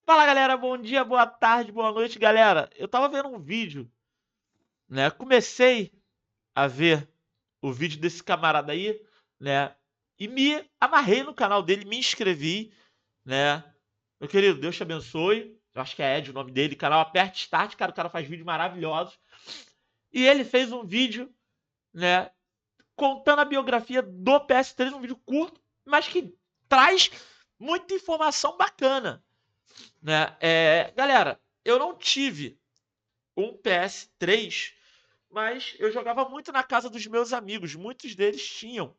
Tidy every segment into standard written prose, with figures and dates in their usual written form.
Fala galera, bom dia, boa tarde, boa noite, galera. Eu tava vendo um vídeo, né? Comecei a ver o vídeo desse camarada aí, né? E me amarrei no canal dele, me inscrevi, né? Meu querido, Deus te abençoe. Eu acho que é Ed o nome dele. Canal Aperte Start, cara, o cara faz vídeos maravilhosos. E ele fez um vídeo, né? Contando a biografia do PS3, um vídeo curto, mas que traz muita informação bacana, né? Galera, eu não tive um PS3, mas eu jogava muito na casa dos meus amigos, muitos deles tinham.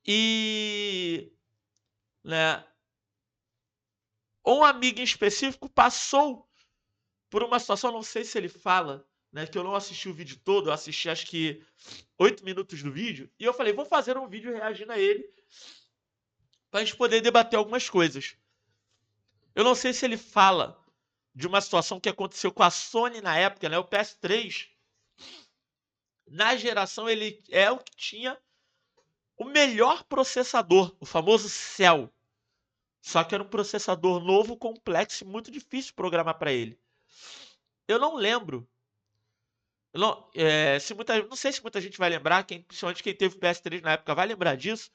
E, né, um amigo em específico passou por uma situação, não sei se ele fala, né, que eu não assisti o vídeo todo, eu assisti acho que 8 minutos do vídeo, e eu falei, vou fazer um vídeo reagindo a ele, pra gente poder debater algumas coisas. Eu não sei se ele fala de uma situação que aconteceu com a Sony na época, né, o PS3, na geração ele é o que tinha o melhor processador, o famoso Cell. Só que era um processador novo, complexo e muito difícil de programar para ele. Eu não lembro. Eu não, não sei se muita gente vai lembrar, principalmente quem teve o PS3 na época vai lembrar disso.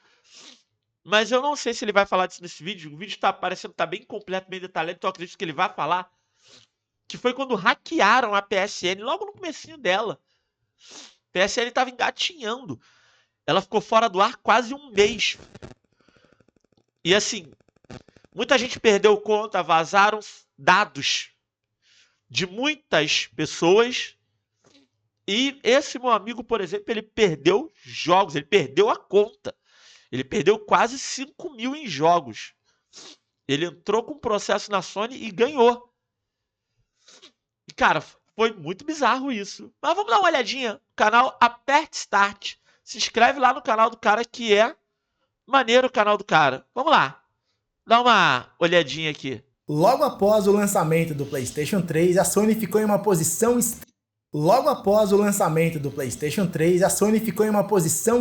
Mas eu não sei se ele vai falar disso nesse vídeo. O vídeo tá parecendo estar bem completo, bem detalhado, então eu acredito que ele vai falar. Que foi quando hackearam a PSN, logo no comecinho dela. A PSN estava engatinhando. Ela ficou fora do ar quase um mês. E assim, muita gente perdeu conta, vazaram dados de muitas pessoas. E esse meu amigo, por exemplo, ele perdeu jogos, ele perdeu a conta. Ele perdeu quase 5 mil em jogos. Ele entrou com um processo na Sony e ganhou. E, cara, foi muito bizarro isso. Mas vamos dar uma olhadinha. Canal Aperte Start. Se inscreve lá no canal do cara que é maneiro o canal do cara. Vamos lá. Dá uma olhadinha aqui. Logo após o lançamento do PlayStation 3, a Sony ficou em uma posição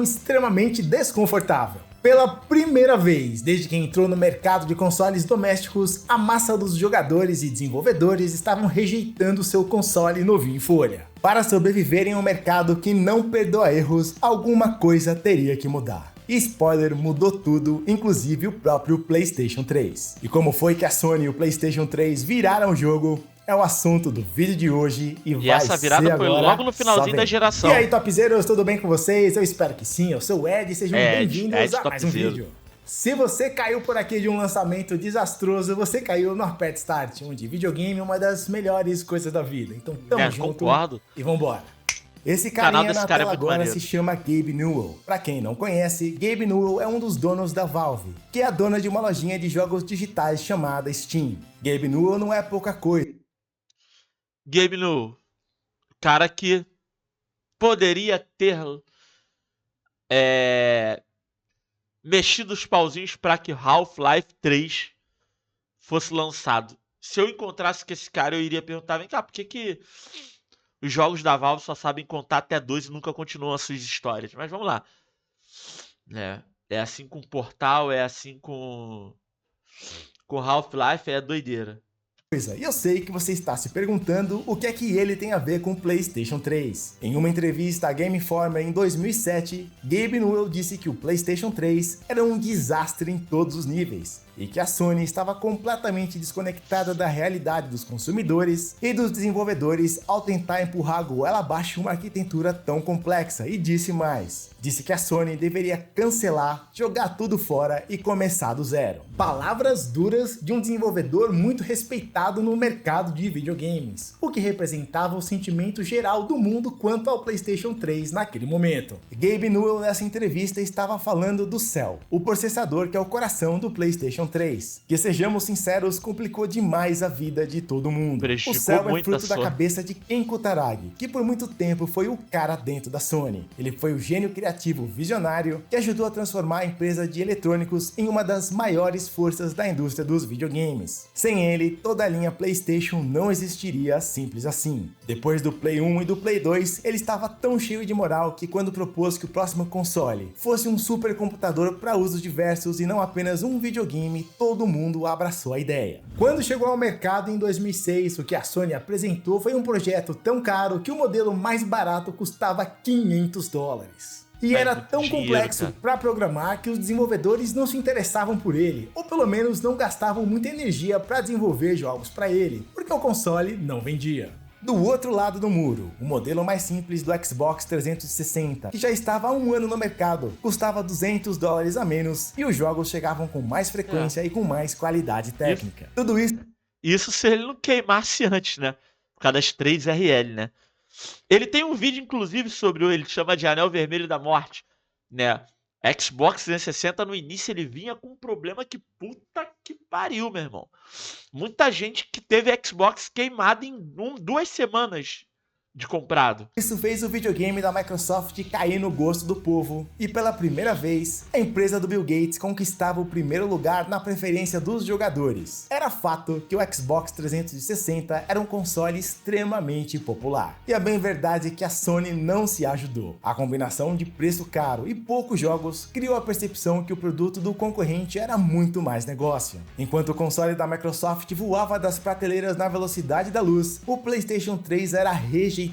extremamente desconfortável. Pela primeira vez desde que entrou no mercado de consoles domésticos, a massa dos jogadores e desenvolvedores estavam rejeitando seu console novinho em folha. Para sobreviver em um mercado que não perdoa erros, alguma coisa teria que mudar. E spoiler, mudou tudo, inclusive o próprio PlayStation 3. E como foi que a Sony e o PlayStation 3 viraram o jogo? É o assunto do vídeo de hoje e vai essa virada ser foi agora, logo no finalzinho da geração. E aí, topzeiros, tudo bem com vocês? Eu espero que sim, eu sou o Ed e sejam bem-vindos a mais um topzero. vídeo. Se você caiu por aqui de um lançamento desastroso, você caiu no Aperte Start, onde videogame é uma das melhores coisas da vida. Então tamo junto concordo. E vambora. Esse carinha na tela agora se chama Gabe Newell. Pra quem não conhece, Gabe Newell é um dos donos da Valve, que é a dona de uma lojinha de jogos digitais chamada Steam. Gabe Newell não é pouca coisa. Gabe Newell, cara que poderia ter mexido os pauzinhos para que Half-Life 3 fosse lançado. Se eu encontrasse com esse cara, eu iria perguntar, vem cá, por que os jogos da Valve só sabem contar até 2 e nunca continuam as suas histórias? Mas vamos lá. É assim com Portal, é assim com Half-Life, é doideira. E eu sei que você está se perguntando o que é que ele tem a ver com o PlayStation 3. Em uma entrevista à Game Informer em 2007, Gabe Newell disse que o PlayStation 3 era um desastre em todos os níveis e que a Sony estava completamente desconectada da realidade dos consumidores e dos desenvolvedores ao tentar empurrar goela abaixo uma arquitetura tão complexa, e disse mais. Disse que a Sony deveria cancelar, jogar tudo fora e começar do zero. Palavras duras de um desenvolvedor muito respeitado no mercado de videogames, o que representava o sentimento geral do mundo quanto ao PlayStation 3 naquele momento. Gabe Newell nessa entrevista estava falando do Cell, o processador que é o coração do PlayStation 3, que, sejamos sinceros, complicou demais a vida de todo mundo. O Cell é fruto da cabeça de Ken Kutaragi, que por muito tempo foi o cara dentro da Sony. Ele foi o gênio criativo criativo visionário que ajudou a transformar a empresa de eletrônicos em uma das maiores forças da indústria dos videogames. Sem ele, toda a linha PlayStation não existiria simples assim. Depois do Play 1 e do Play 2, ele estava tão cheio de moral que quando propôs que o próximo console fosse um supercomputador para usos diversos e não apenas um videogame, todo mundo abraçou a ideia. Quando chegou ao mercado em 2006, o que a Sony apresentou foi um projeto tão caro que o modelo mais barato custava $500. E era tão complexo para programar que os desenvolvedores não se interessavam por ele, ou pelo menos não gastavam muita energia para desenvolver jogos para ele, porque o console não vendia. Do outro lado do muro, o modelo mais simples do Xbox 360, que já estava há um ano no mercado, custava $200 a menos e os jogos chegavam com mais frequência e com mais qualidade técnica. Tudo isso se ele não queimasse antes, né? Por causa das 3 RL, né? Ele tem um vídeo, inclusive, sobre ele chama de Anel Vermelho da Morte, né? Xbox 360, no início, ele vinha com um problema que puta que pariu, meu irmão. Muita gente que teve Xbox queimado em 2 semanas de comprado. Isso fez o videogame da Microsoft cair no gosto do povo, e pela primeira vez, a empresa do Bill Gates conquistava o primeiro lugar na preferência dos jogadores. Era fato que o Xbox 360 era um console extremamente popular. E a bem verdade é que a Sony não se ajudou. A combinação de preço caro e poucos jogos criou a percepção que o produto do concorrente era muito mais negócio. Enquanto o console da Microsoft voava das prateleiras na velocidade da luz, o PlayStation 3 era rejeitado,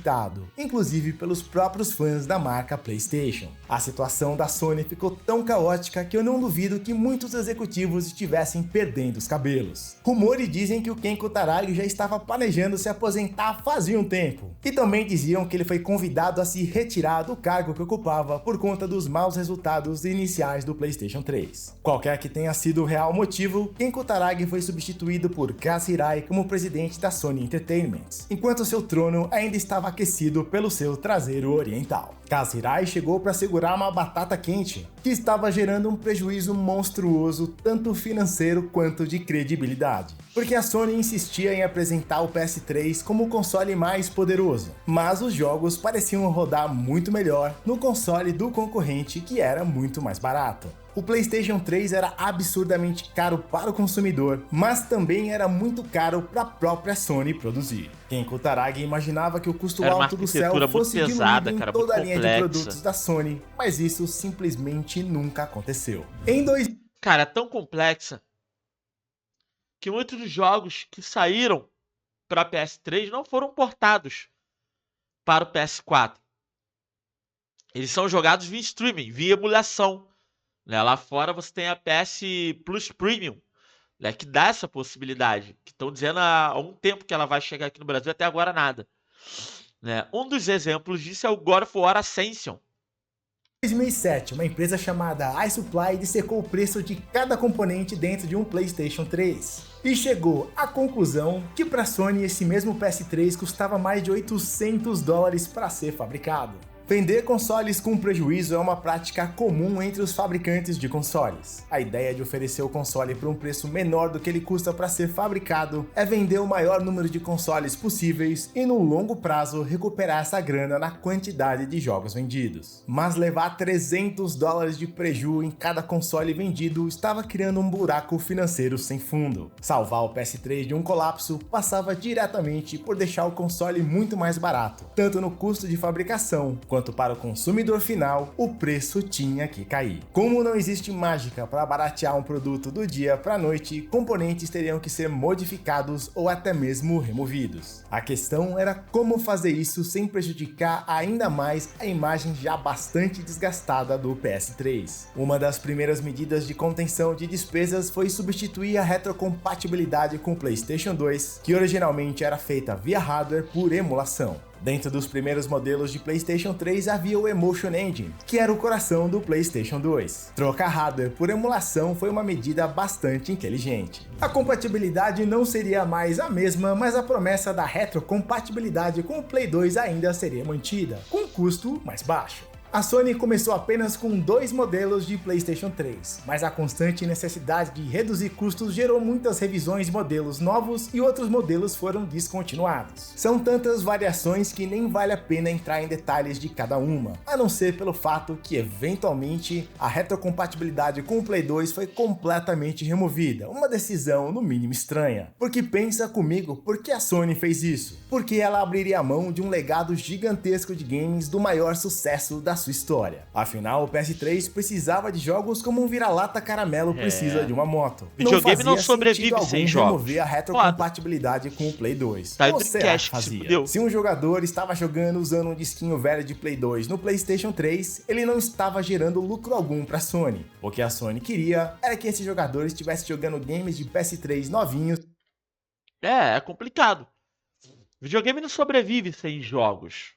inclusive pelos próprios fãs da marca PlayStation. A situação da Sony ficou tão caótica que eu não duvido que muitos executivos estivessem perdendo os cabelos. Rumores dizem que o Ken Kutaragi já estava planejando se aposentar fazia um tempo. E também diziam que ele foi convidado a se retirar do cargo que ocupava por conta dos maus resultados iniciais do PlayStation 3. Qualquer que tenha sido o real motivo, Ken Kutaragi foi substituído por Kaz Hirai como presidente da Sony Entertainment, enquanto seu trono ainda estava aquecido pelo seu traseiro oriental. Kaz Hirai chegou para segurar uma batata quente, que estava gerando um prejuízo monstruoso, tanto financeiro quanto de credibilidade. Porque a Sony insistia em apresentar o PS3 como o console mais poderoso, mas os jogos pareciam rodar muito melhor no console do concorrente, que era muito mais barato. O PlayStation 3 era absurdamente caro para o consumidor, mas também era muito caro para a própria Sony produzir. Ken Kutaragi imaginava que o custo alto do céu fosse diluído em toda a linha de produtos da Sony, mas isso simplesmente nunca aconteceu. Cara, é tão complexa que muitos dos jogos que saíram para PS3 não foram portados para o PS4. Eles são jogados via streaming, via emulação. Lá fora você tem a PS Plus Premium, né, que dá essa possibilidade. Que estão dizendo há um tempo que ela vai chegar aqui no Brasil, até agora nada. Um dos exemplos disso é o God of War Ascension. Em 2007, uma empresa chamada iSupply dissecou o preço de cada componente dentro de um PlayStation 3 e chegou à conclusão que para a Sony esse mesmo PS3 custava mais de $800 para ser fabricado. Vender consoles com prejuízo é uma prática comum entre os fabricantes de consoles. A ideia de oferecer o console por um preço menor do que ele custa para ser fabricado é vender o maior número de consoles possíveis e, no longo prazo, recuperar essa grana na quantidade de jogos vendidos. Mas levar $300 de prejuízo em cada console vendido estava criando um buraco financeiro sem fundo. Salvar o PS3 de um colapso passava diretamente por deixar o console muito mais barato, tanto no custo de fabricação quanto para o consumidor final, o preço tinha que cair. Como não existe mágica para baratear um produto do dia para a noite, componentes teriam que ser modificados ou até mesmo removidos. A questão era como fazer isso sem prejudicar ainda mais a imagem já bastante desgastada do PS3. Uma das primeiras medidas de contenção de despesas foi substituir a retrocompatibilidade com o PlayStation 2, que originalmente era feita via hardware por emulação. Dentro dos primeiros modelos de PlayStation 3 havia o Emotion Engine, que era o coração do PlayStation 2. Trocar hardware por emulação foi uma medida bastante inteligente. A compatibilidade não seria mais a mesma, mas a promessa da retrocompatibilidade com o Play 2 ainda seria mantida, com um custo mais baixo. A Sony começou apenas com 2 modelos de PlayStation 3, mas a constante necessidade de reduzir custos gerou muitas revisões de modelos novos e outros modelos foram descontinuados. São tantas variações que nem vale a pena entrar em detalhes de cada uma, a não ser pelo fato que eventualmente a retrocompatibilidade com o Play 2 foi completamente removida, uma decisão no mínimo estranha. Porque pensa comigo, por que a Sony fez isso? Porque ela abriria a mão de um legado gigantesco de games do maior sucesso da sua história. Afinal, o PS3 precisava de jogos como um vira-lata caramelo precisa de uma moto. Videogame não sobrevive sem jogos. Remover a retrocompatibilidade com o Play 2. Tá, Ou será que fazia? Se um jogador estava jogando usando um disquinho velho de Play 2 no PlayStation 3, ele não estava gerando lucro algum para a Sony. O que a Sony queria era que esse jogador estivesse jogando games de PS3 novinhos. É complicado. Videogame não sobrevive sem jogos.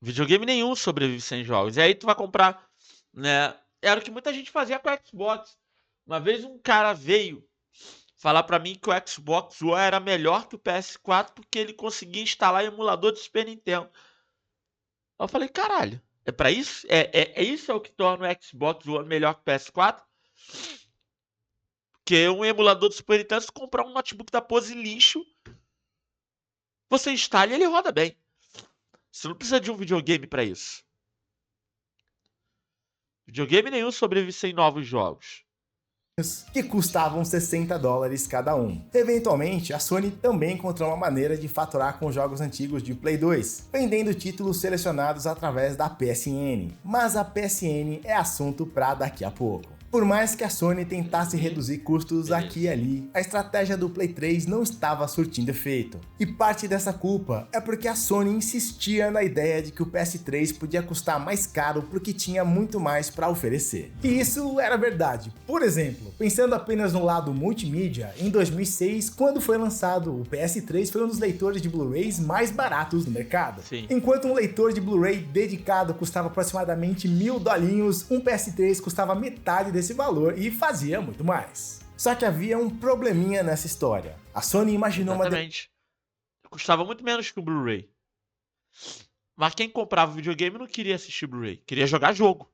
Videogame nenhum sobrevive sem jogos. E aí tu vai comprar, né? Era o que muita gente fazia com o Xbox. Uma vez um cara veio falar pra mim que o Xbox One era melhor que o PS4 porque ele conseguia instalar emulador de Super Nintendo. Eu falei, caralho, é pra isso? Isso é o que torna o Xbox One melhor que o PS4? Porque um emulador de Super Nintendo, se comprar um notebook da pose lixo, você instala e ele roda bem. Você não precisa de um videogame para isso. Videogame nenhum sobrevive sem novos jogos. Que custavam $60 cada um. Eventualmente, a Sony também encontrou uma maneira de faturar com jogos antigos de Play 2, vendendo títulos selecionados através da PSN. Mas a PSN é assunto para daqui a pouco. Por mais que a Sony tentasse reduzir custos aqui e ali, a estratégia do Play 3 não estava surtindo efeito. E parte dessa culpa é porque a Sony insistia na ideia de que o PS3 podia custar mais caro porque tinha muito mais para oferecer. E isso era verdade. Por exemplo, pensando apenas no lado multimídia, em 2006, quando foi lançado, o PS3 foi um dos leitores de Blu-rays mais baratos do mercado. Sim. Enquanto um leitor de Blu-ray dedicado custava aproximadamente $1.000, um PS3 custava metade desse valor e fazia muito mais. Só que havia um probleminha nessa história. A Sony imaginou Exatamente. Custava muito menos que o Blu-ray. Mas quem comprava videogame não queria assistir Blu-ray, queria jogar jogo.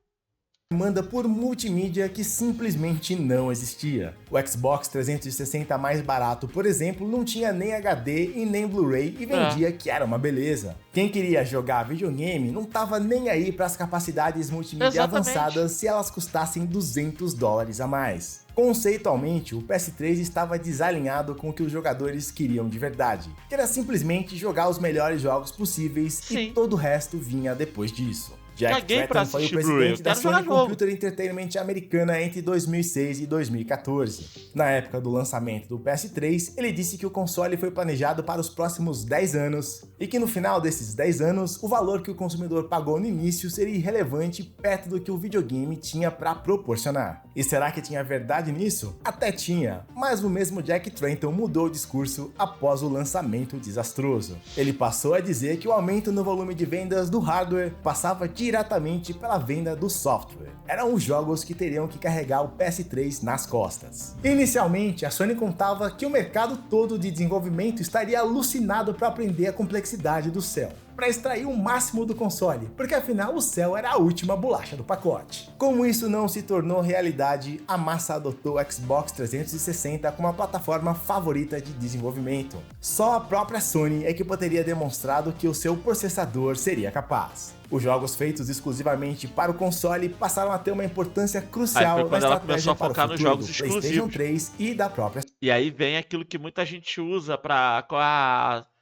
Demanda por multimídia que simplesmente não existia. O Xbox 360 mais barato, por exemplo, não tinha nem HD e nem Blu-ray e vendia que era uma beleza. Quem queria jogar videogame não tava nem aí para as capacidades multimídia avançadas se elas custassem $200 a mais. Conceitualmente, o PS3 estava desalinhado com o que os jogadores queriam de verdade, que era simplesmente jogar os melhores jogos possíveis e todo o resto vinha depois disso. Jack Tretton foi o presidente da Sony Computer Entertainment americana entre 2006 e 2014. Na época do lançamento do PS3, ele disse que o console foi planejado para os próximos 10 anos e que no final desses 10 anos, o valor que o consumidor pagou no início seria irrelevante perto do que o videogame tinha para proporcionar. E será que tinha verdade nisso? Até tinha, mas o mesmo Jack Tretton mudou o discurso após o lançamento desastroso. Ele passou a dizer que o aumento no volume de vendas do hardware passava diretamente pela venda do software. Eram os jogos que teriam que carregar o PS3 nas costas. Inicialmente, a Sony contava que o mercado todo de desenvolvimento estaria alucinado para aprender a complexidade do Cell, para extrair o máximo do console, porque afinal o Cell era a última bolacha do pacote. Como isso não se tornou realidade, a massa adotou o Xbox 360 como a plataforma favorita de desenvolvimento. Só a própria Sony é que poderia demonstrado que o seu processador seria capaz. Os jogos feitos exclusivamente para o console passaram a ter uma importância crucial na estratégia para o futuro nos jogos do PlayStation 3 e da própria. E aí vem aquilo que muita gente usa para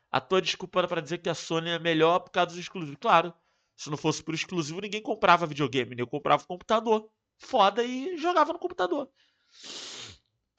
a tua desculpa para dizer que a Sony é melhor por causa dos exclusivos. Claro, se não fosse por exclusivo, ninguém comprava videogame, nem comprava computador. Foda e jogava no computador.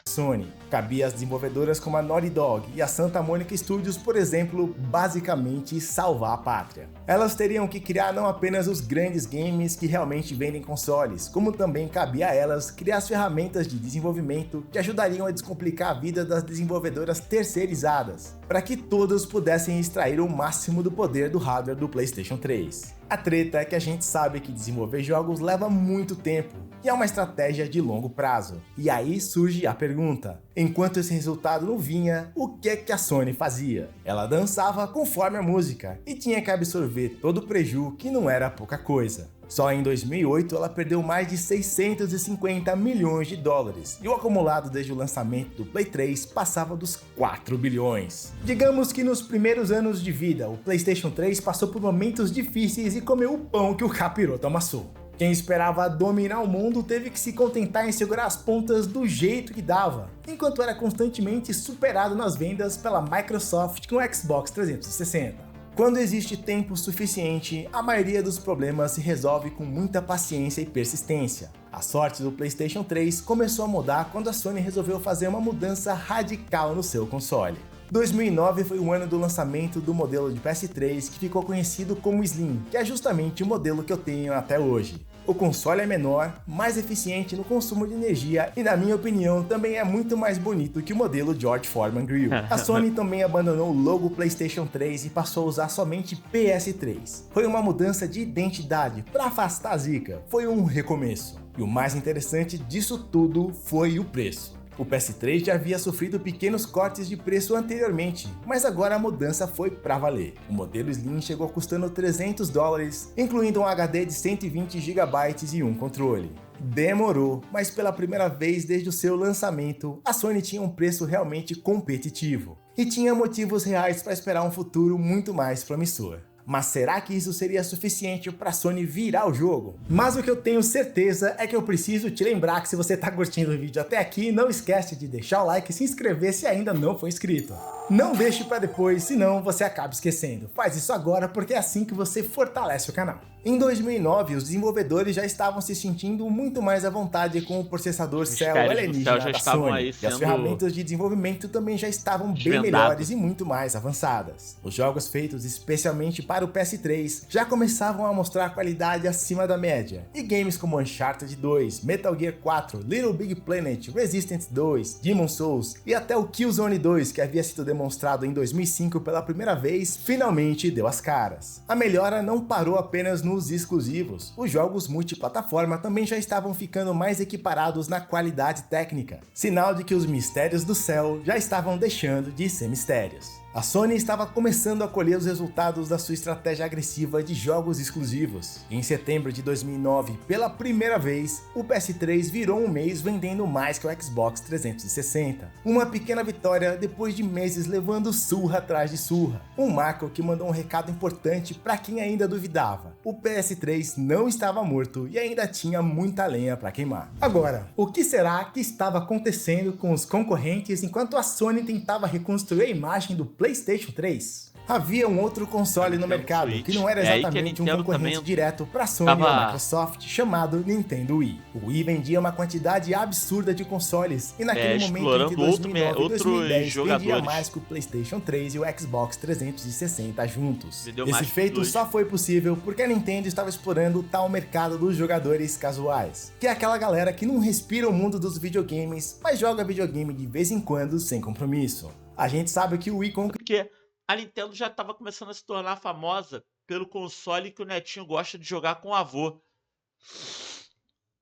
Sony. Cabia às desenvolvedoras como a Naughty Dog e a Santa Monica Studios, por exemplo, basicamente salvar a pátria. Elas teriam que criar não apenas os grandes games que realmente vendem consoles, como também cabia a elas criar as ferramentas de desenvolvimento que ajudariam a descomplicar a vida das desenvolvedoras terceirizadas, para que todas pudessem extrair o máximo do poder do hardware do PlayStation 3. A treta é que a gente sabe que desenvolver jogos leva muito tempo e é uma estratégia de longo prazo. E aí surge a pergunta: Enquanto esse resultado não vinha, o que é que a Sony fazia? Ela dançava conforme a música e tinha que absorver todo o preju, que não era pouca coisa. Só em 2008 ela perdeu mais de 650 milhões de dólares e o acumulado desde o lançamento do Play 3 passava dos 4 bilhões. Digamos que nos primeiros anos de vida, o PlayStation 3 passou por momentos difíceis e comeu o pão que o capiroto amassou. Quem esperava dominar o mundo teve que se contentar em segurar as pontas do jeito que dava, enquanto era constantemente superado nas vendas pela Microsoft com o Xbox 360. Quando existe tempo suficiente, a maioria dos problemas se resolve com muita paciência e persistência. A sorte do PlayStation 3 começou a mudar quando a Sony resolveu fazer uma mudança radical no seu console. 2009 foi o ano do lançamento do modelo de PS3 que ficou conhecido como Slim, que é justamente o modelo que eu tenho até hoje. O console é menor, mais eficiente no consumo de energia e, na minha opinião, também é muito mais bonito que o modelo George Foreman Grill. A Sony também abandonou o logo PlayStation 3 e passou a usar somente PS3. Foi uma mudança de identidade para afastar a zica, foi um recomeço. E o mais interessante disso tudo foi o preço. O PS3 já havia sofrido pequenos cortes de preço anteriormente, mas agora a mudança foi pra valer. O modelo Slim chegou custando $300, incluindo um HD de 120 GB e um controle. Demorou, mas pela primeira vez desde o seu lançamento, a Sony tinha um preço realmente competitivo. E tinha motivos reais para esperar um futuro muito mais promissor. Mas será que isso seria suficiente para a Sony virar o jogo? Mas o que eu tenho certeza é que eu preciso te lembrar que se você está curtindo o vídeo até aqui, não esquece de deixar o like e se inscrever se ainda não for inscrito. Não deixe para depois, senão você acaba esquecendo. Faz isso agora porque é assim que você fortalece o canal. Em 2009, os desenvolvedores já estavam se sentindo muito mais à vontade com o processador Cell alienígena da Sony, e as ferramentas de desenvolvimento também já estavam bem melhores e muito mais avançadas. Os jogos feitos especialmente para o PS3 já começavam a mostrar qualidade acima da média, e games como Uncharted 2, Metal Gear 4, Little Big Planet, Resistance 2, Demon's Souls e até o Killzone 2, que havia sido demonstrado em 2005 pela primeira vez, finalmente deu as caras. A melhora não parou apenas nos exclusivos, os jogos multiplataforma também já estavam ficando mais equiparados na qualidade técnica, sinal de que os mistérios do céu já estavam deixando de ser mistérios. A Sony estava começando a colher os resultados da sua estratégia agressiva de jogos exclusivos. Em setembro de 2009, pela primeira vez, o PS3 virou um mês vendendo mais que o Xbox 360. Uma pequena vitória depois de meses levando surra atrás de surra. Um marco que mandou um recado importante para quem ainda duvidava. O PS3 não estava morto e ainda tinha muita lenha para queimar. Agora, o que será que estava acontecendo com os concorrentes enquanto a Sony tentava reconstruir a imagem do PlayStation 3? Havia um outro console no mercado que não era exatamente um concorrente direto para a Sony ou a Microsoft, chamado Nintendo Wii. O Wii vendia uma quantidade absurda de consoles e naquele momento entre 2009 e 2010 vendia mais que o PlayStation 3 e o Xbox 360 juntos. Esse feito só foi possível porque a Nintendo estava explorando o tal mercado dos jogadores casuais, que é aquela galera que não respira o mundo dos videogames, mas joga videogame de vez em quando sem compromisso. A gente sabe que o Wii porque a Nintendo já estava começando a se tornar famosa pelo console que o netinho gosta de jogar com o avô,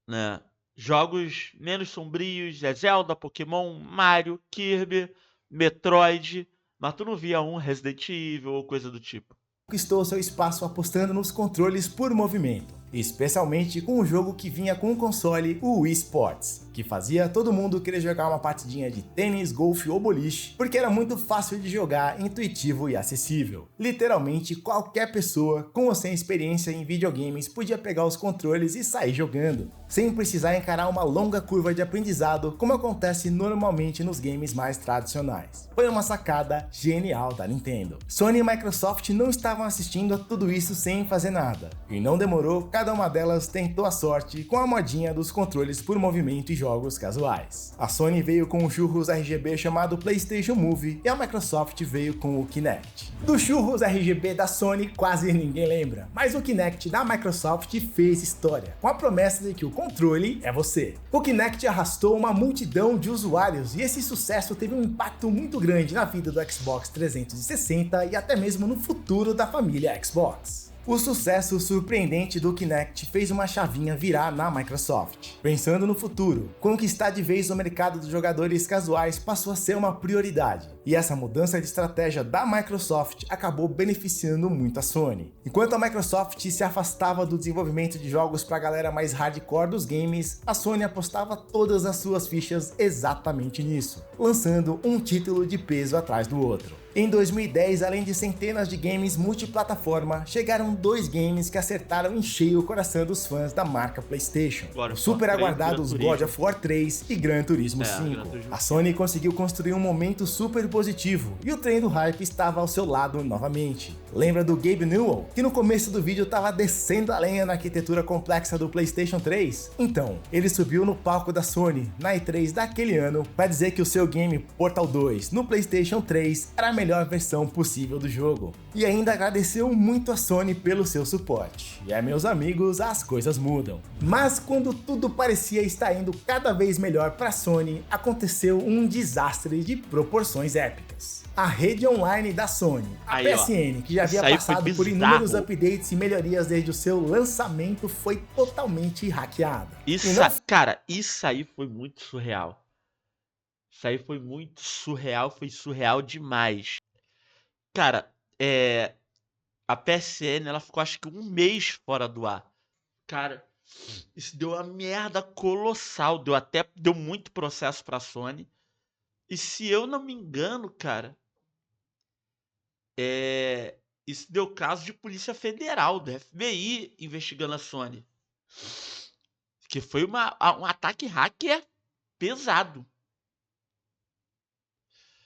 né? Jogos menos sombrios, Zelda, Pokémon, Mario, Kirby, Metroid, mas tu não via um Resident Evil ou coisa do tipo. Conquistou seu espaço apostando nos controles por movimento, especialmente com o jogo que vinha com o console, o Wii Sports, que fazia todo mundo querer jogar uma partidinha de tênis, golfe ou boliche, porque era muito fácil de jogar, intuitivo e acessível. Literalmente qualquer pessoa, com ou sem experiência em videogames, podia pegar os controles e sair jogando, sem precisar encarar uma longa curva de aprendizado, como acontece normalmente nos games mais tradicionais. Foi uma sacada genial da Nintendo. Sony e Microsoft não estavam assistindo a tudo isso sem fazer nada, e não demorou, cada uma delas tentou a sorte com a modinha dos controles por movimento e jogos casuais. A Sony veio com um churros RGB chamado PlayStation Move e a Microsoft veio com o Kinect. Do churros RGB da Sony quase ninguém lembra, mas o Kinect da Microsoft fez história, com a promessa de que o controle é você. O Kinect arrastou uma multidão de usuários e esse sucesso teve um impacto muito grande na vida do Xbox 360 e até mesmo no futuro da família Xbox. O sucesso surpreendente do Kinect fez uma chavinha virar na Microsoft. Pensando no futuro, conquistar de vez o mercado dos jogadores casuais passou a ser uma prioridade. E essa mudança de estratégia da Microsoft acabou beneficiando muito a Sony. Enquanto a Microsoft se afastava do desenvolvimento de jogos para a galera mais hardcore dos games, a Sony apostava todas as suas fichas exatamente nisso, lançando um título de peso atrás do outro. Em 2010, além de centenas de games multiplataforma, chegaram 2 games que acertaram em cheio o coração dos fãs da marca PlayStation. Os super aguardados God of War 3 e Gran Turismo 5. A Sony conseguiu construir um momento super positivo e o trem do hype estava ao seu lado novamente. Lembra do Gabe Newell, que no começo do vídeo estava descendo a lenha na arquitetura complexa do PlayStation 3? Então, ele subiu no palco da Sony, na E3 daquele ano, para dizer que o seu game Portal 2 no PlayStation 3 era a melhor versão possível do jogo. E ainda agradeceu muito a Sony pelo seu suporte. E meus amigos, as coisas mudam. Mas quando tudo parecia estar indo cada vez melhor para a Sony, aconteceu um desastre de proporções épicas. A rede online da Sony, a PSN, que já havia passado por inúmeros updates e melhorias desde o seu lançamento, foi totalmente hackeada. Cara, isso aí foi muito surreal. Isso aí foi muito surreal, foi surreal demais. Cara, a PSN, ela ficou acho que 1 mês fora do ar. Cara, isso deu uma merda colossal, deu muito processo pra Sony. E se eu não me engano, cara, isso deu caso de Polícia Federal, do FBI, investigando a Sony. Que foi um ataque hacker pesado.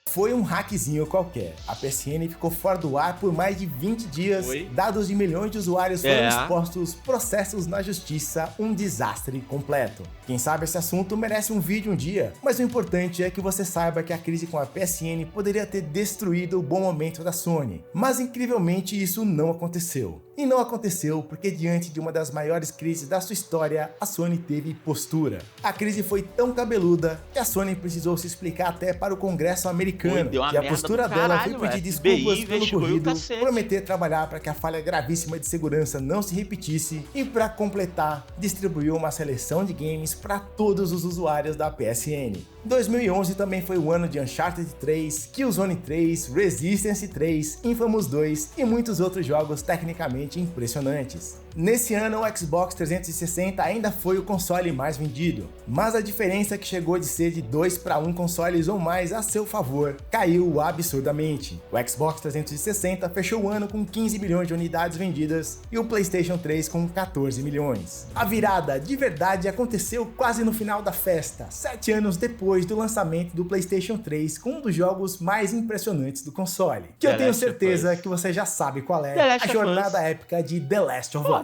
Foi um hackzinho qualquer. A PSN ficou fora do ar por mais de 20 dias, dados de milhões de usuários foram expostos, processos na justiça, um desastre completo. Quem sabe esse assunto merece um vídeo um dia, mas o importante é que você saiba que a crise com a PSN poderia ter destruído o bom momento da Sony. Mas incrivelmente isso não aconteceu. E não aconteceu porque diante de uma das maiores crises da sua história, a Sony teve postura. A crise foi tão cabeluda que a Sony precisou se explicar até para o Congresso americano. E a postura dela foi pedir desculpas pelo ocorrido, prometer trabalhar para que a falha gravíssima de segurança não se repetisse e, para completar, distribuiu uma seleção de games para todos os usuários da PSN. 2011 também foi o ano de Uncharted 3, Killzone 3, Resistance 3, Infamous 2 e muitos outros jogos tecnicamente impressionantes. Nesse ano, o Xbox 360 ainda foi o console mais vendido, mas a diferença que chegou de ser de 2 para 1 consoles ou mais a seu favor caiu absurdamente. O Xbox 360 fechou o ano com 15 milhões de unidades vendidas e o PlayStation 3 com 14 milhões. A virada de verdade aconteceu quase no final da festa, 7 anos depois do lançamento do PlayStation 3 com um dos jogos mais impressionantes do console, que eu tenho certeza que você já sabe qual é, a jornada épica de The Last of Us.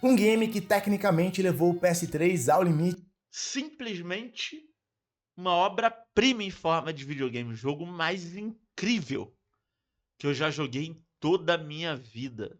Um game que tecnicamente levou o PS3 ao limite. Simplesmente uma obra-prima em forma de videogame, o jogo mais incrível que eu já joguei em toda a minha vida.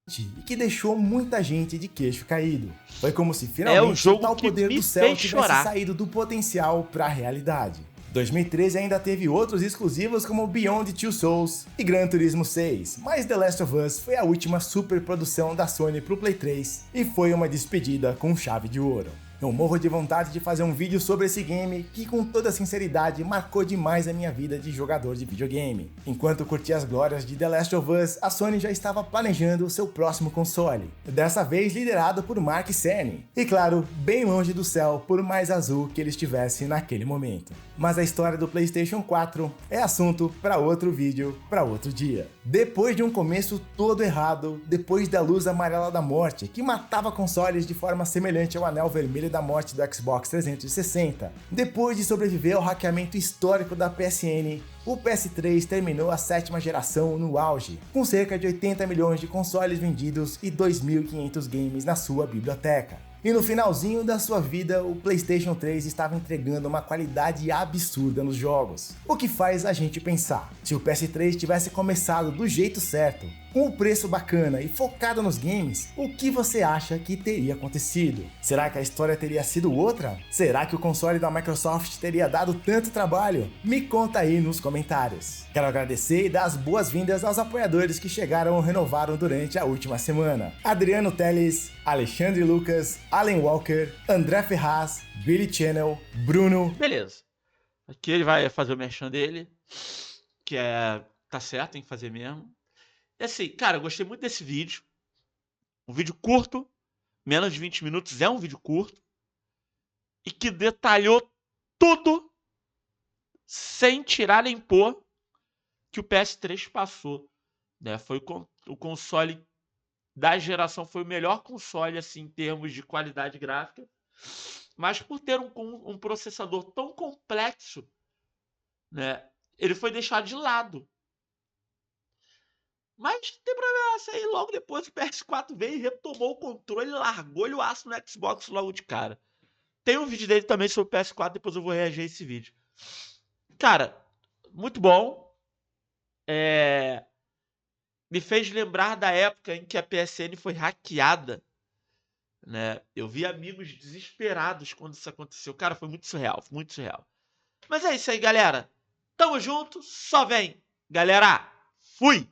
E que deixou muita gente de queixo caído. Foi como se finalmente o tal poder do céu tivesse saído do potencial para a realidade. 2013 ainda teve outros exclusivos como Beyond Two Souls e Gran Turismo 6, mas The Last of Us foi a última superprodução da Sony pro Play 3 e foi uma despedida com chave de ouro. Eu morro de vontade de fazer um vídeo sobre esse game que, com toda sinceridade, marcou demais a minha vida de jogador de videogame. Enquanto curtia as glórias de The Last of Us, a Sony já estava planejando o seu próximo console, dessa vez liderado por Mark Cerny, e claro, bem longe do céu por mais azul que ele estivesse naquele momento. Mas a história do PlayStation 4 é assunto para outro vídeo, para outro dia. Depois de um começo todo errado, depois da luz amarela da morte, que matava consoles de forma semelhante ao anel vermelho da morte do Xbox 360, depois de sobreviver ao hackeamento histórico da PSN, o PS3 terminou a 7ª geração no auge, com cerca de 80 milhões de consoles vendidos e 2.500 games na sua biblioteca. E no finalzinho da sua vida, o PlayStation 3 estava entregando uma qualidade absurda nos jogos. O que faz a gente pensar, se o PS3 tivesse começado do jeito certo, Com o preço bacana e focado nos games, o que você acha que teria acontecido? Será que a história teria sido outra? Será que o console da Microsoft teria dado tanto trabalho? Me conta aí nos comentários. Quero agradecer e dar as boas-vindas aos apoiadores que chegaram ou renovaram durante a última semana. Adriano Teles, Alexandre Lucas, Allen Walker, André Ferraz, Billy Channel, Bruno. Beleza. Aqui ele vai fazer o merchan dele, que tá certo, tem que fazer mesmo. E assim, cara, eu gostei muito desse vídeo. Um vídeo curto, menos de 20 minutos, é um vídeo curto. E que detalhou tudo, sem tirar nem pôr, que o PS3 passou. Né? Foi o console da geração, foi o melhor console assim, em termos de qualidade gráfica. Mas por ter um processador tão complexo, né, ele foi deixado de lado. Mas não tem problema, essa aí logo depois o PS4 veio e retomou o controle, largou-lhe o aço no Xbox logo de cara. Tem um vídeo dele também sobre o PS4, depois eu vou reagir a esse vídeo. Cara, muito bom. Me fez lembrar da época em que a PSN foi hackeada. Né? Eu vi amigos desesperados quando isso aconteceu. Cara, foi muito surreal, muito surreal. Mas é isso aí, galera. Tamo junto, só vem. Galera, fui!